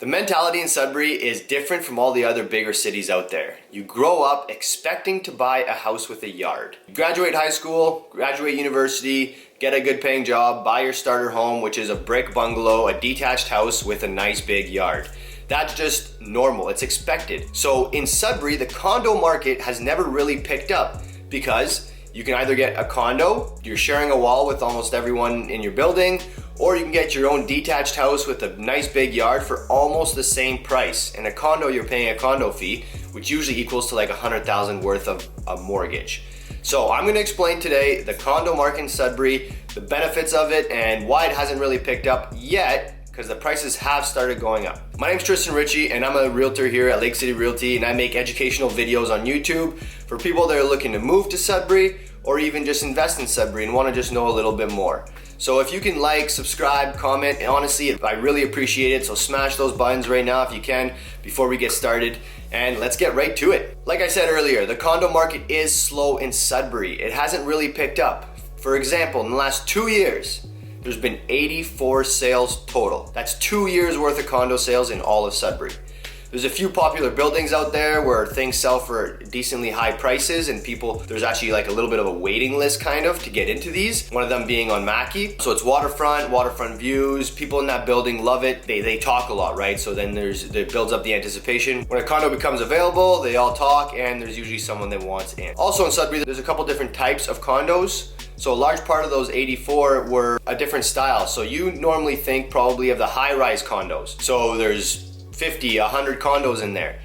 The mentality in Sudbury is different from all the other bigger cities out there. You grow up expecting to buy a house with a yard. You graduate high school, graduate university, get a good paying job, buy your starter home, which is a brick bungalow, a detached house with a nice big yard. That's just normal, it's expected. So in Sudbury, the condo market has never really picked up because you can either get a condo, you're sharing a wall with almost everyone in your building, or you can get your own detached house with a nice big yard for almost the same price. In a condo, you're paying a condo fee, which usually equals to like $100,000 worth of a mortgage. So I'm gonna explain today the condo market in Sudbury, the benefits of it, and why it hasn't really picked up yet, because the prices have started going up. My name's Tristan Ritchie, and I'm a realtor here at Lake City Realty, and I make educational videos on YouTube for people that are looking to move to Sudbury or even just invest in Sudbury and want to just know a little bit more. So if you can like, subscribe, comment, and honestly, I really appreciate it. So smash those buttons right now if you can before we get started, and let's get right to it. Like I said earlier, the condo market is slow in Sudbury. It hasn't really picked up. For example, in the last 2 years, there's been 84 sales total. That's 2 years worth of condo sales in all of Sudbury. There's a few popular buildings out there where things sell for decently high prices, and there's actually like a little bit of a waiting list kind of to get into these. One of them being on Mackey. So it's waterfront views. People in that building love it. They talk a lot, right? So then it builds up the anticipation. When a condo becomes available, they all talk, and there's usually someone that wants in. Also in Sudbury, there's a couple different types of condos. So a large part of those 84 were a different style. So you normally think probably of the high-rise condos. So there's 50, 100 condos in there.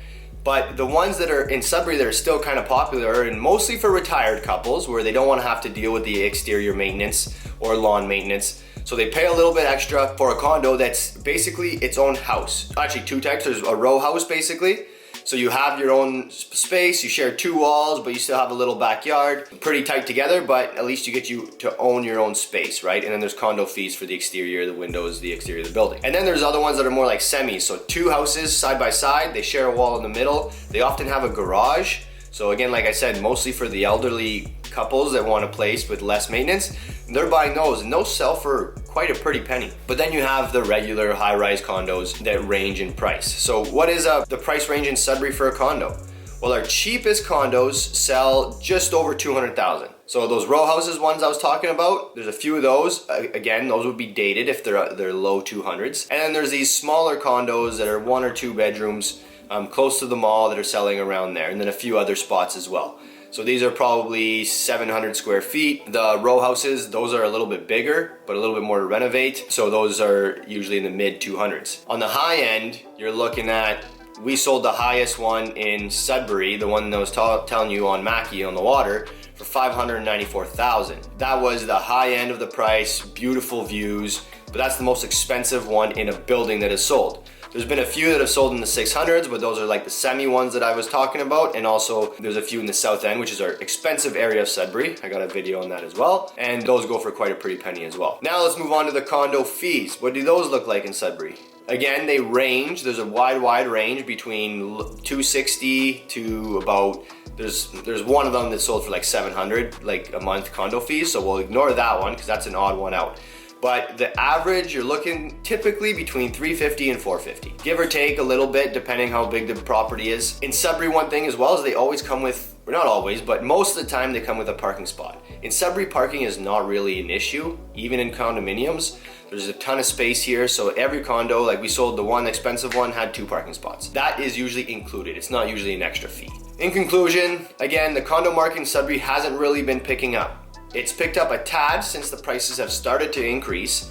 But the ones that are in Sudbury that are still kind of popular, and mostly for retired couples where they don't want to have to deal with the exterior maintenance or lawn maintenance. So they pay a little bit extra for a condo that's basically its own house. Actually, two types. There's a row house basically. So you have your own space, you share 2 walls, but you still have a little backyard. Pretty tight together, but at least you get to own your own space, right? And then there's condo fees for the exterior, the windows, the exterior of the building. And then there's other ones that are more like semis. So 2 houses side by side, they share a wall in the middle. They often have a garage. So again, like I said, mostly for the elderly couples that want a place with less maintenance, they're buying those, and those sell for quite a pretty penny. But then you have the regular high-rise condos that range in price. So what is the price range in Sudbury for a condo? Well, our cheapest condos sell just over $200,000. So those row houses ones I was talking about, there's a few of those. Again, those would be dated if they're low 200s. And then there's these smaller condos that are 1 or 2 bedrooms close to the mall that are selling around there, and then a few other spots as well. So these are probably 700 square feet. The row houses, those are a little bit bigger, but a little bit more to renovate. So those are usually in the mid 200s. On the high end, you're looking at, we sold the highest one in Sudbury, the one that I was telling you on Mackey on the water, for $594,000. That was the high end of the price, beautiful views, but that's the most expensive one in a building that is sold. There's been a few that have sold in the 600s, but those are like the semi ones that I was talking about. And also there's a few in the south end, which is our expensive area of Sudbury. I got a video on that as well. And those go for quite a pretty penny as well. Now let's move on to the condo fees. What do those look like in Sudbury? Again, they range. There's a wide range between $260 to about, there's one of them that sold for like $700 like a month condo fees. So we'll ignore that one because that's an odd one out. But the average, you're looking typically between $350 and $450. Give or take a little bit depending how big the property is. In Sudbury, one thing as well is they always come with, or not always, but most of the time they come with a parking spot. In Sudbury, parking is not really an issue, even in condominiums. There's a ton of space here, so every condo, like we sold the one expensive one, had 2 parking spots. That is usually included. It's not usually an extra fee. In conclusion, again, the condo market in Sudbury hasn't really been picking up. It's picked up a tad since the prices have started to increase.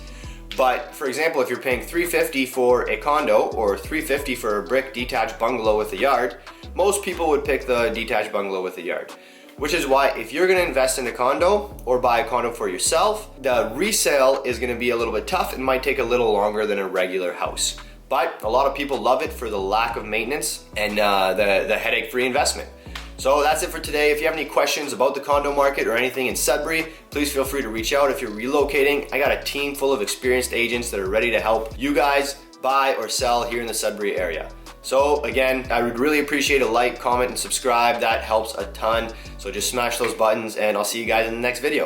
But for example, if you're paying $350 for a condo or $350 for a brick detached bungalow with a yard, most people would pick the detached bungalow with a yard. Which is why if you're gonna invest in a condo or buy a condo for yourself, the resale is gonna be a little bit tough and might take a little longer than a regular house. But a lot of people love it for the lack of maintenance and the headache-free investment. So that's it for today. If you have any questions about the condo market or anything in Sudbury, please feel free to reach out. If you're relocating, I got a team full of experienced agents that are ready to help you guys buy or sell here in the Sudbury area. So again, I would really appreciate a like, comment, and subscribe. That helps a ton. So just smash those buttons, and I'll see you guys in the next video.